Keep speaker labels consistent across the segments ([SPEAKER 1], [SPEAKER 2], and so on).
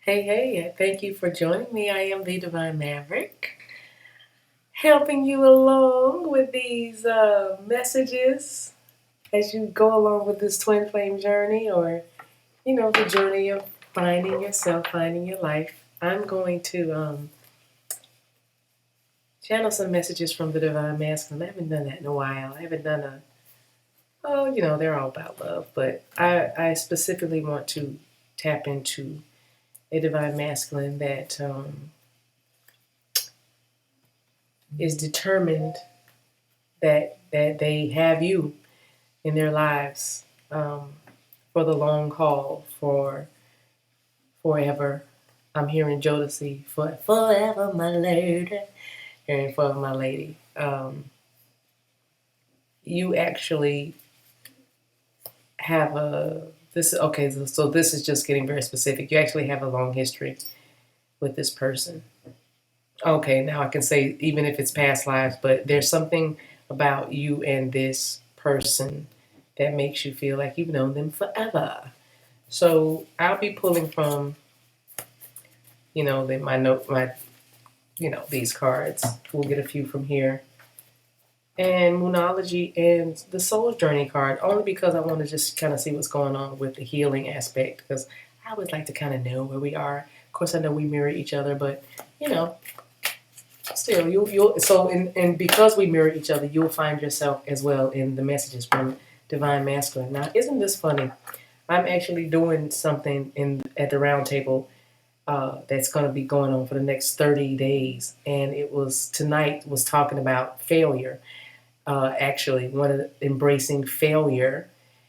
[SPEAKER 1] Hey, thank you for joining me. I am the Divine Maverick, helping you along with these messages as you go along with this twin flame journey, or the journey of finding yourself, finding your life. I'm going to channel some messages from the Divine Masculine. I haven't done that in a while. I haven't done they're all about love, but I specifically want to tap into a Divine Masculine that is determined that they have you in their lives for the long haul, for forever. I'm hearing Jodeci for forever, my lady. Hearing forever, my lady. You actually have so this is just getting very specific. You actually have a long history with this person. Okay, now I can say even if it's past lives, but there's something about you and this person that makes you feel like you've known them forever. So I'll be pulling from, these cards. We'll get a few from here. And Moonology and the Soul's Journey card, only because I want to just kind of see what's going on with the healing aspect, because I always like to kind of know where we are. Of course, I know we mirror each other, but, still, and because we mirror each other, you'll find yourself as well in the messages from Divine Masculine. Now, isn't this funny? I'm actually doing something at the round table that's going to be going on for the next 30 days, and tonight was talking about failure. Actually, embracing failure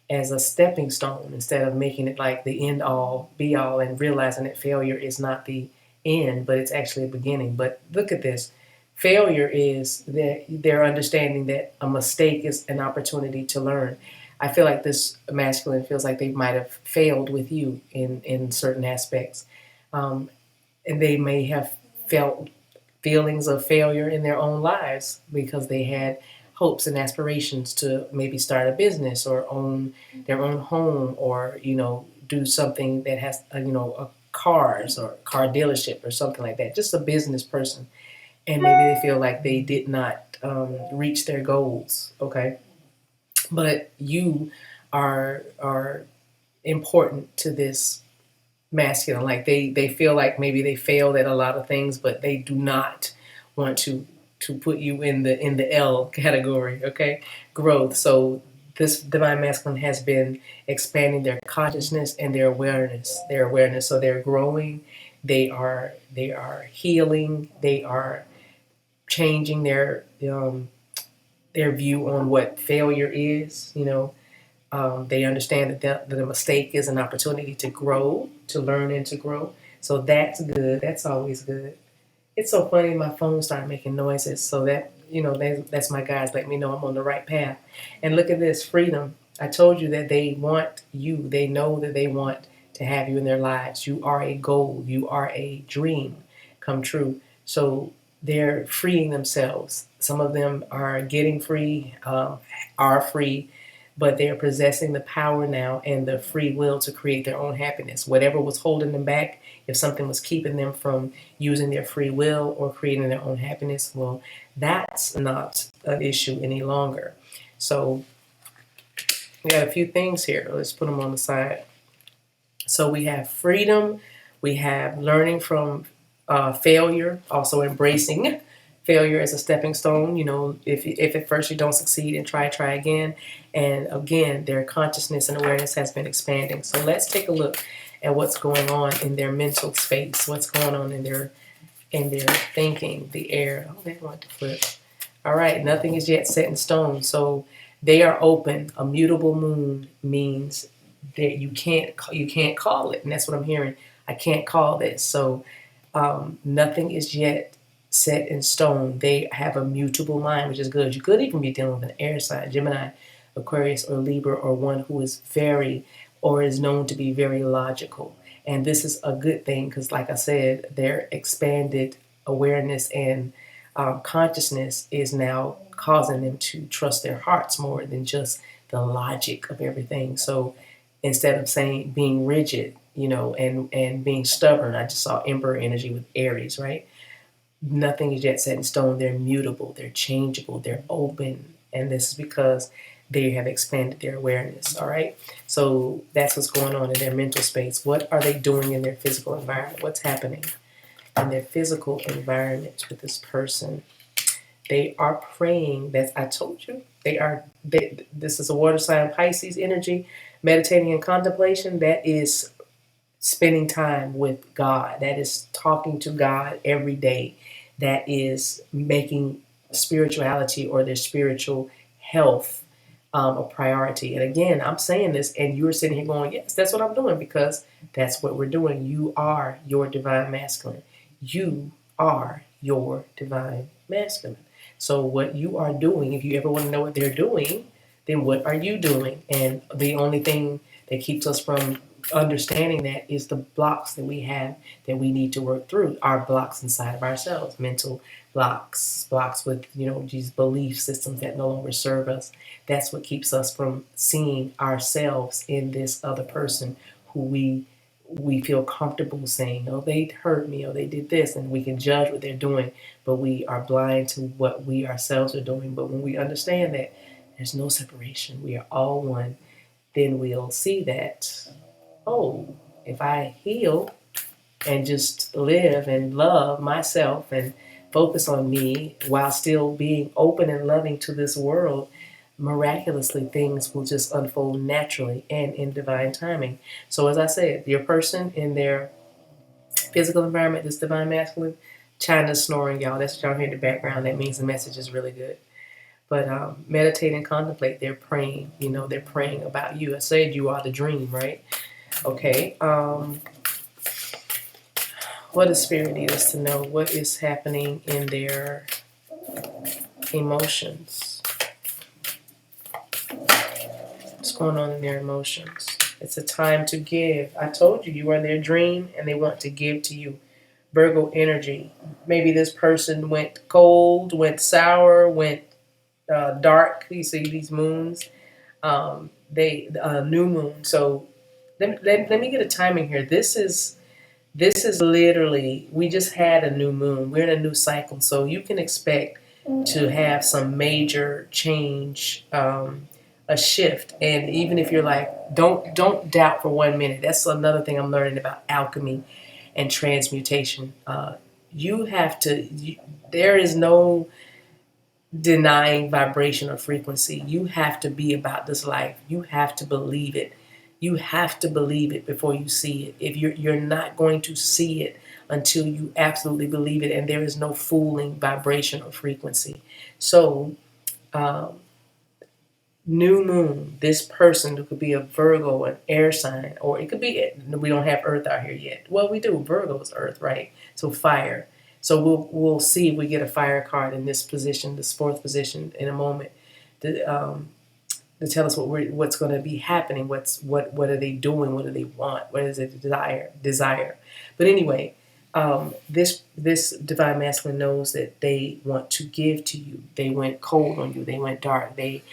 [SPEAKER 1] as a stepping stone instead of making it like the end all, be all, and realizing that failure is not the end, but it's actually a beginning. But look at this. Failure is their understanding that a mistake is an opportunity to learn. I feel like this masculine feels like they might have failed with you in certain aspects. And they may have felt feelings of failure in their own lives because they had hopes and aspirations to maybe start a business or own their own home, or do something that has a cars or car dealership or something like that, just a business person, and maybe they feel like they did not reach their goals. Okay, but you are important to this masculine. Like they feel like maybe they failed at a lot of things, but they do not want to put you in the L category. Okay, growth. So this Divine Masculine has been expanding their consciousness and their awareness. So they're growing. They are healing. They are changing their view on what failure is. They understand that the mistake is an opportunity to grow, to learn and to grow. So that's good. That's always good. It's so funny, my phone started making noises. So that's my guys letting me know I'm on the right path. And look at this, freedom. I told you that they want you. They know that they want to have you in their lives. You are a goal. You are a dream come true. So they're freeing themselves. Some of them are getting free, are free, but they are possessing the power now and the free will to create their own happiness. Whatever was holding them back, if something was keeping them from using their free will or creating their own happiness, well, that's not an issue any longer. So we got a few things here. Let's put them on the side. So we have freedom. We have learning from failure, also embracing failure as a stepping stone. If at first you don't succeed, and try again. And again, their consciousness and awareness has been expanding. So let's take a look at what's going on in their mental space, what's going on in their thinking, the air. Oh, they want to flip. All right, nothing is yet set in stone. So they are open. A mutable moon means that you can't call it, and that's what I'm hearing. I can't call this. So nothing is yet set in stone. They have a mutable mind, which is good. You could even be dealing with an air sign, Gemini, Aquarius, or Libra, or one who is known to be very logical. And this is a good thing because, like I said, their expanded awareness and consciousness is now causing them to trust their hearts more than just the logic of everything. So instead of being rigid, and being stubborn. I just saw Emperor energy with Aries, right? Nothing is yet set in stone. They're mutable, they're changeable, they're open. And this is because they have expanded their awareness, all right? So that's what's going on in their mental space. What are they doing in their physical environment? What's happening in their physical environment with this person? They are praying. That I told you. This is a water sign, Pisces energy, meditating and contemplation. That is spending time with God. That is talking to God every day. That is making spirituality or their spiritual health a priority. And again, I'm saying this, and you're sitting here going, yes, that's what I'm doing, because that's what we're doing. You are your divine masculine. You are your divine masculine. So what you are doing, if you ever want to know what they're doing, then what are you doing? And the only thing that keeps us from understanding that is the blocks that we have that we need to work through. Our blocks inside of ourselves, mental blocks with these belief systems that no longer serve us. That's what keeps us from seeing ourselves in this other person who we feel comfortable saying, oh, they hurt me, or they did this, and we can judge what they're doing, but we are blind to what we ourselves are doing. But when we understand that there's no separation, we are all one, then we'll see that, oh, if I heal and just live and love myself and focus on me while still being open and loving to this world, miraculously things will just unfold naturally and in divine timing. So as I said, your person in their physical environment, this divine masculine, China's snoring, y'all. That's what y'all hear in the background. That means the message is really good. But meditate and contemplate. They're praying. They're praying about you. I said you are the dream, right? Okay. What does Spirit need us to know? What is happening in their emotions? What's going on in their emotions? It's a time to give. I told you, you are their dream and they want to give to you. Virgo energy. Maybe this person went cold, went sour, went dark. You see these moons. New moon. So let me get a timing here. This is literally, we just had a new moon. We're in a new cycle. So you can expect to have some major change, a shift. And even if you're like, don't doubt for 1 minute. That's another thing I'm learning about alchemy and transmutation. There is no denying vibration or frequency. You have to be about this life. You have to believe it. You have to believe it before you see it. If you're not going to see it until you absolutely believe it, and there is no fooling vibration or frequency. So, new moon, this person who could be a Virgo, an air sign, or it could be, we don't have Earth out here yet. Well, we do. Virgo is Earth, right? So fire. So we'll see if we get a fire card in this position, this fourth position, in a moment. To tell us what's going to be happening, what are they doing, what do they want, what is it desire. But anyway, this divine masculine knows that they want to give to you. They went cold on you. They went dark. They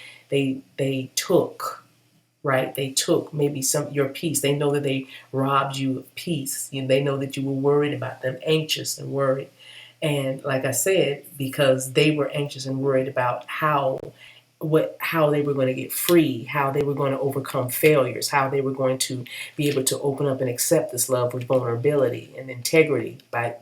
[SPEAKER 1] took, right? They took maybe your peace. They know that they robbed you of peace. They know that you were worried about them, anxious and worried. And like I said, because they were anxious and worried about how they were going to get free, how they were going to overcome failures, how they were going to be able to open up and accept this love with vulnerability and integrity by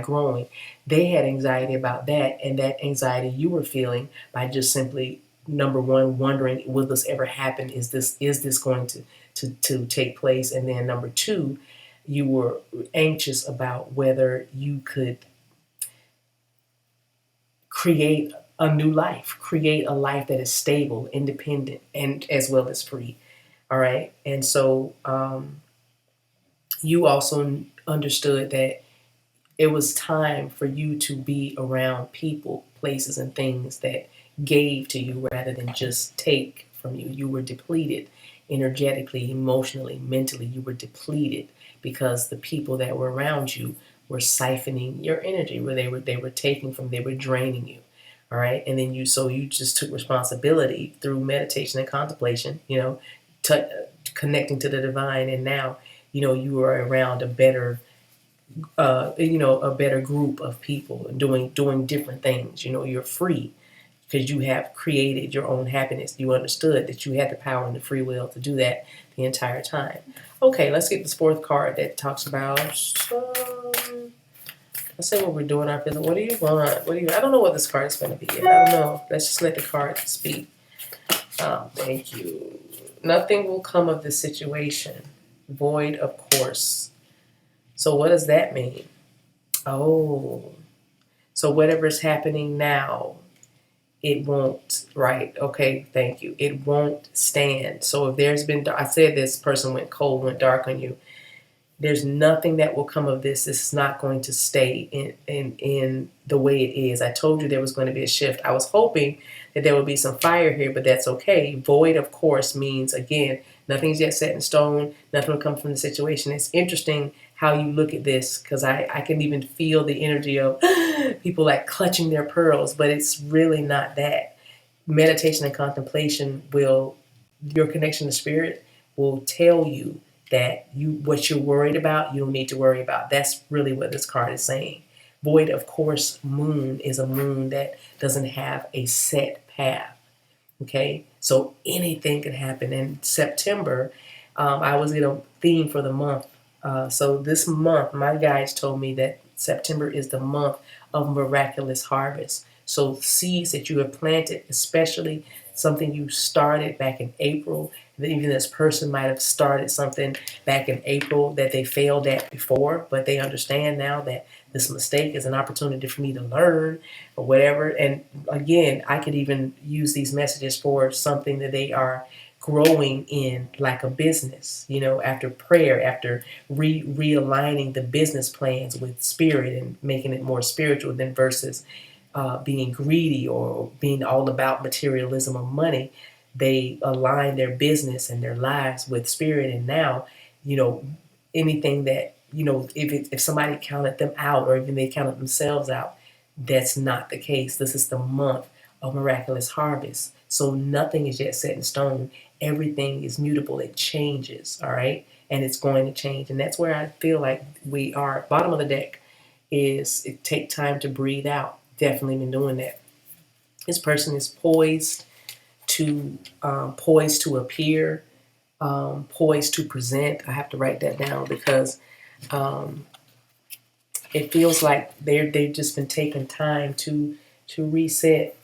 [SPEAKER 1] growing. They had anxiety about that, and that anxiety you were feeling by just simply, number one, wondering, will this ever happen? Is this going to take place? And then number two, you were anxious about whether you could create a new life, create a life that is stable, independent, and as well as free. All right. And so you also understood that it was time for you to be around people, places, and things that gave to you rather than just take from you. You were depleted energetically, emotionally, mentally. You were depleted because the people that were around you were siphoning your energy, where they were taking from, they were draining you. All right. And then you just took responsibility through meditation and contemplation, connecting to the divine. And now you are around a better a better group of people and doing different things. You're free because you have created your own happiness. You understood that you had the power and the free will to do that the entire time. Okay, let's get this fourth card that talks about. Let's say what we're doing. What do you want? I don't know what this card is going to be yet. I don't know. Let's just let the card speak. Thank you. Nothing will come of this situation. Void, of course. So what does that mean? Oh, so whatever's happening now, it won't, right? Okay, thank you. It won't stand. So if there's been, I said this person went cold, went dark on you. There's nothing that will come of this. This is not going to stay in the way it is. I told you there was going to be a shift. I was hoping that there would be some fire here, but that's okay. Void, of course, means, again, nothing's yet set in stone. Nothing will come from the situation. It's interesting how you look at this, because I can even feel the energy of people like clutching their pearls, but it's really not that. Meditation and contemplation your connection to spirit will tell you that what you're worried about, you don't need to worry about. That's really what this card is saying. Void, of course, moon is a moon that doesn't have a set path. Okay, so anything could happen. In September, I was in a theme for the month. So this month, my guides told me that September is the month of miraculous harvest. So seeds that you have planted, especially something you started back in April, even this person might have started something back in April that they failed at before, but they understand now that this mistake is an opportunity for me to learn or whatever. And again, I could even use these messages for something that they are growing in, like a business, after prayer, after realigning the business plans with spirit and making it more spiritual than versus being greedy or being all about materialism or money. They align their business and their lives with spirit. And now, anything that, if somebody counted them out or even they counted themselves out, that's not the case. This is the month of miraculous harvest. So nothing is yet set in stone. Everything is mutable. It changes, all right? And it's going to change. And that's where I feel like we are. Bottom of the deck is it take time to breathe out. Definitely been doing that. This person is poised to appear, poised to present. I have to write that down because it feels like they've just been taking time to reset.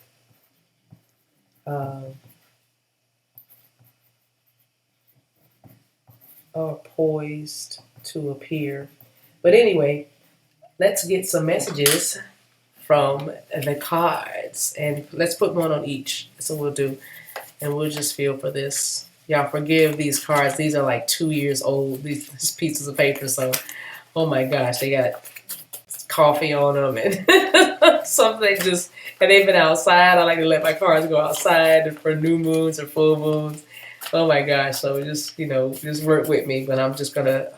[SPEAKER 1] Poised to appear. But anyway, let's get some messages from the cards, and let's put one on each. That's what we'll do, and we'll just feel for this. Y'all forgive these cards. These are like 2 years old, these pieces of paper. So, oh my gosh, they got coffee on them and something and they've been outside. I like to let my cards go outside for new moons or full moons. Oh my gosh. So just work with me, but I'm just going to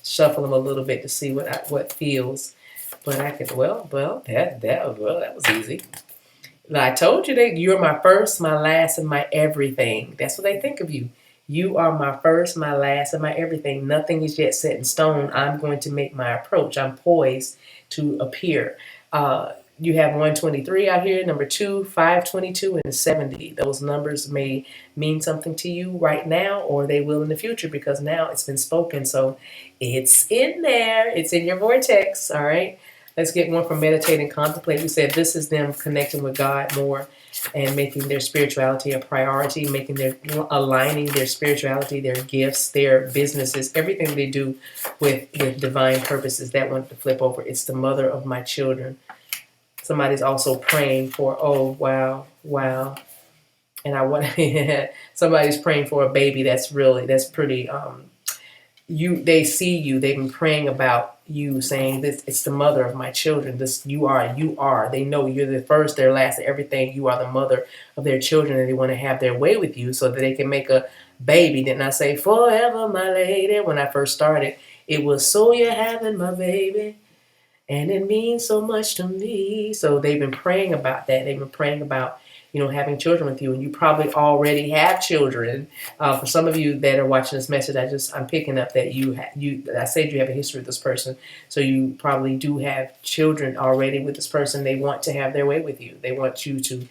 [SPEAKER 1] shuffle them a little bit to see what feels. But I could, that was easy. I told you that you're my first, my last, and my everything. That's what they think of you. You are my first, my last, and my everything. Nothing is yet set in stone. I'm going to make my approach. I'm poised to appear. You have 123 out here, number 2, 522, and 70. Those numbers may mean something to you right now, or they will in the future, because now it's been spoken. So it's in there. It's in your vortex. All right. Let's get one from meditate and contemplate. We said this is them connecting with God more and making their spirituality a priority, aligning their spirituality, their gifts, their businesses, everything they do with divine purposes. That one to flip over. It's the mother of my children. Somebody's also praying for, oh, wow. And somebody's praying for a baby. That's pretty, they see you, they've been praying about you, saying this, it's the mother of my children. This, you are. They know you're the first, their last, everything. You are the mother of their children, and they want to have their way with you so that they can make a baby. Didn't I say forever, my lady? When I first started, it was so you're having my baby, and it means so much to me. So they've been praying about that. They've been praying about having children with you, and you probably already have children. For some of you that are watching this message, I'm picking up that I said you have a history with this person, so you probably do have children already with this person. They want to have their way with you. They want you to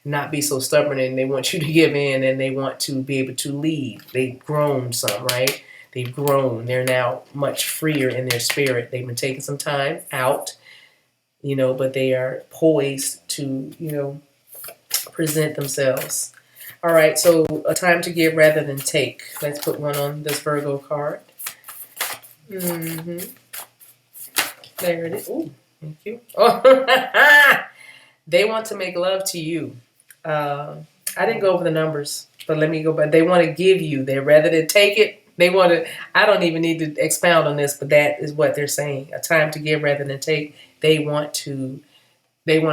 [SPEAKER 1] not be so stubborn, and they want you to give in, and they want to be able to lead. They've grown some, right? They've grown. They're now much freer in their spirit. They've been taking some time out, but they are poised to, present themselves. All right, so a time to give rather than take. Let's put one on this Virgo card. There it is. Ooh, thank you. Oh, they want to make love to you. I didn't go over the numbers, but let me go back. They want to give you. They rather than take it. They want to. I don't even need to expound on this, but that is what they're saying. A time to give rather than take. They want to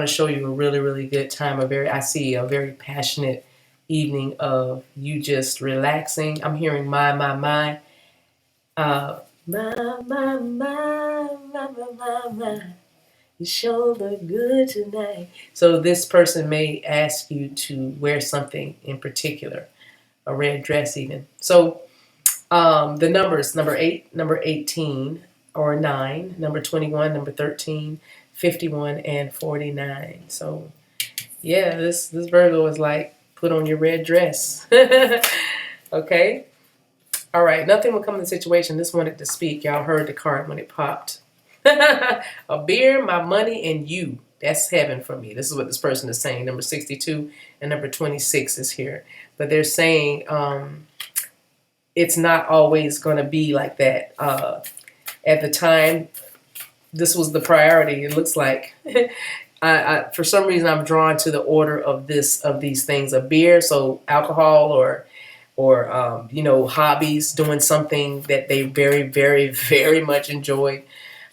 [SPEAKER 1] show you a really, really good time. I see a very passionate evening of you just relaxing. I'm hearing my. You sure look good tonight. So this person may ask you to wear something in particular, a red dress even. So the numbers, number 8, number 18, or 9, number 21, number 13, 51, and 49. So yeah, this Virgo is like, put on your red dress. Okay. All right. Nothing will come in the situation. This wanted to speak. Y'all heard the card when it popped. A beer, my money, and you. That's heaven for me. This is what this person is saying. Number 62 and number 26 is here. But they're saying it's not always going to be like that. At the time, this was the priority. It looks like. I for some reason, I'm drawn to the order of these things. A beer, so alcohol or hobbies, doing something that they very, very, very much enjoy.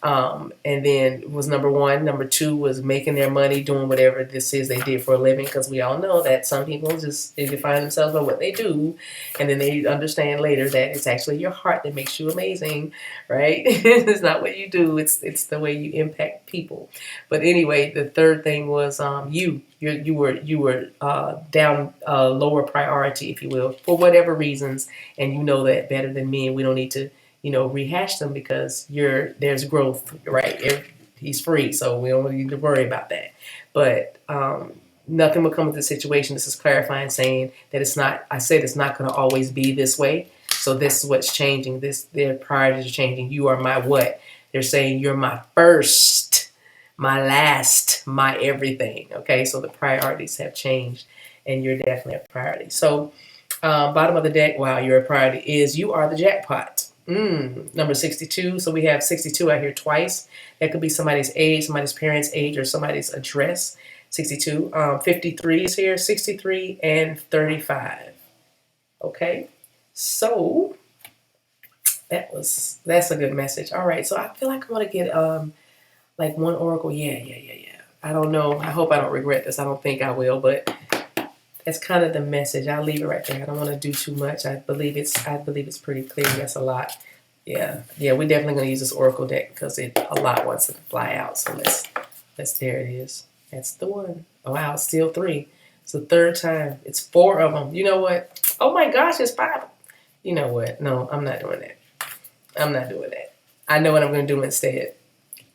[SPEAKER 1] And then was number 1. Number 2 was making their money, doing whatever this is they did for a living, because we all know that some people they define themselves by what they do, and then they understand later that it's actually your heart that makes you amazing, right? It's not what you do, it's the way you impact people. But anyway, the third thing was you were down lower priority, if you will, for whatever reasons, and you know that better than me, and we don't need to rehash them, because there's growth, right? He's free, so we don't need to worry about that. But nothing will come with the situation. This is clarifying, saying that it's not going to always be this way. So this is what's changing. Their priorities are changing. You are my what? They're saying you're my first, my last, my everything. Okay, so the priorities have changed, and you're definitely a priority. So bottom of the deck, wow, you're a priority, is you are the jackpot. Number 62. So we have 62 out here twice. That could be somebody's age, somebody's parents' age, or somebody's address. 62. 53 is here. 63 and 35. Okay. So that's a good message. All right. So I feel like I want to get like one oracle. Yeah. I don't know. I hope I don't regret this. I don't think I will, but that's kind of the message. I'll leave it right there. I don't want to do too much. I believe it's pretty clear. That's a lot. Yeah. We're definitely going to use this oracle deck because a lot wants to fly out. So there it is. That's the one. Oh, wow, it's still 3. It's the third time. It's 4 of them. You know what? Oh my gosh, it's 5. You know what? No, I'm not doing that. I know what I'm going to do instead.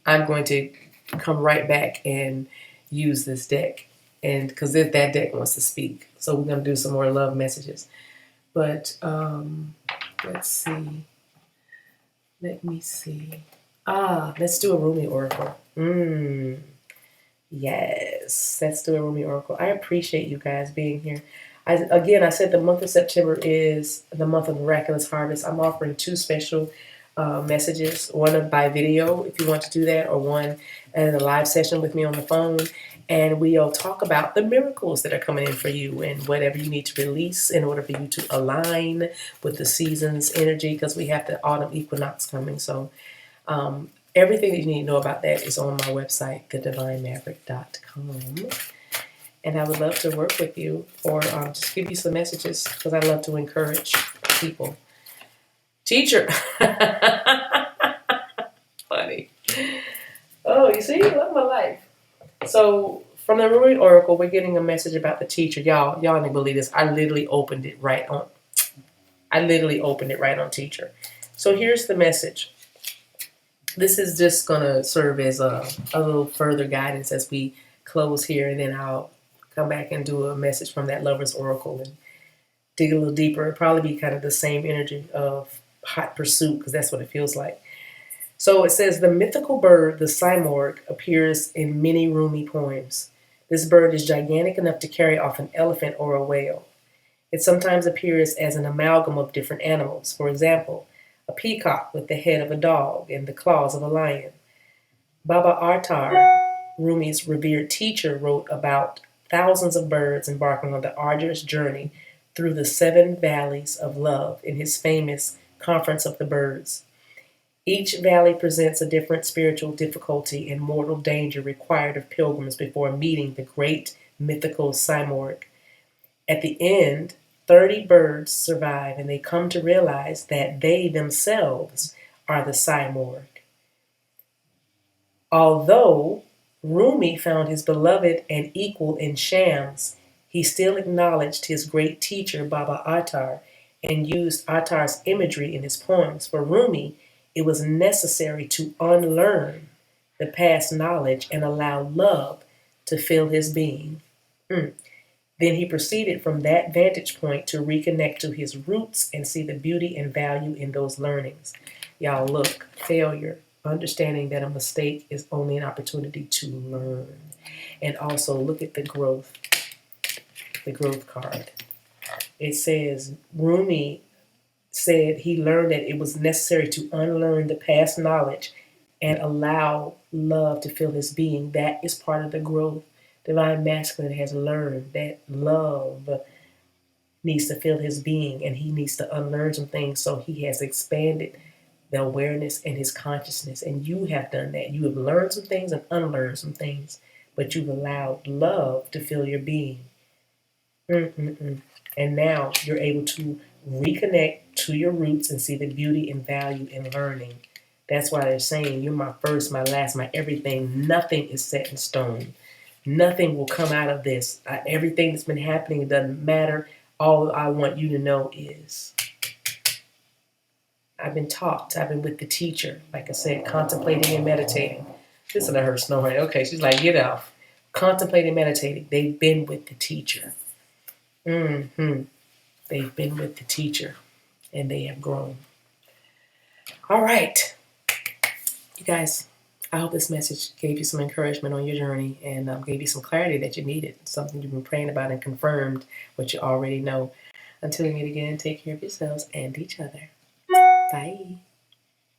[SPEAKER 1] I'm going to come right back and use this deck. And because that deck wants to speak. So we're going to do some more love messages. But let's see. Let me see. Let's do a Rumi Oracle. Yes, let's do a Rumi Oracle. I appreciate you guys being here. I said the month of September is the month of miraculous harvest. I'm offering 2 special messages, one by video if you want to do that, or one in a live session with me on the phone. And we'll talk about the miracles that are coming in for you and whatever you need to release in order for you to align with the season's energy, because we have the autumn equinox coming. So everything that you need to know about that is on my website, TheDivineMaverick.com. And I would love to work with you, or just give you some messages, because I love to encourage people. Teacher. Funny. Oh, you see? I love my life. So from the Runic Oracle, we're getting a message about the teacher. Y'all didn't believe this. I literally opened it right on teacher. So here's the message. This is just going to serve as a little further guidance as we close here, and then I'll come back and do a message from that Lover's Oracle and dig a little deeper. It'll probably be kind of the same energy of hot pursuit, because that's what it feels like. So it says, the mythical bird, the Simorgh, appears in many Rumi poems. This bird is gigantic enough to carry off an elephant or a whale. It sometimes appears as an amalgam of different animals. For example, a peacock with the head of a dog and the claws of a lion. Baba Artar, Rumi's revered teacher, wrote about thousands of birds embarking on the arduous journey through the 7 valleys of love in his famous Conference of the Birds. Each valley presents a different spiritual difficulty and mortal danger required of pilgrims before meeting the great mythical Simorgh. At the end, 30 birds survive, and they come to realize that they themselves are the Simorgh. Although Rumi found his beloved and equal in Shams, he still acknowledged his great teacher Baba Attar and used Attar's imagery in his poems. For Rumi, it was necessary to unlearn the past knowledge and allow love to fill his being. Then he proceeded from that vantage point to reconnect to his roots and see the beauty and value in those learnings. Y'all, look, failure, understanding that a mistake is only an opportunity to learn. And also look at the growth card. It says, Rumi said he learned that it was necessary to unlearn the past knowledge and allow love to fill his being. That is part of the growth. Divine Masculine has learned that love needs to fill his being, and he needs to unlearn some things. So he has expanded the awareness and his consciousness. And you have done that. You have learned some things and unlearned some things, but you've allowed love to fill your being. And now you're able to reconnect to your roots and see the beauty and value in learning. That's why they're saying, you're my first, my last, my everything. Nothing is set in stone. Nothing will come out of this. Everything that's been happening, it doesn't matter. All I want you to know is I've been taught. I've been with the teacher. Like I said, contemplating and meditating. Listen to her snoring. Okay, she's like, get off. Contemplating, meditating. They've been with the teacher. They've been with the teacher, and they have grown. All right. You guys, I hope this message gave you some encouragement on your journey and gave you some clarity that you needed, something you've been praying about, and confirmed what you already know. Until we meet again, take care of yourselves and each other. Bye.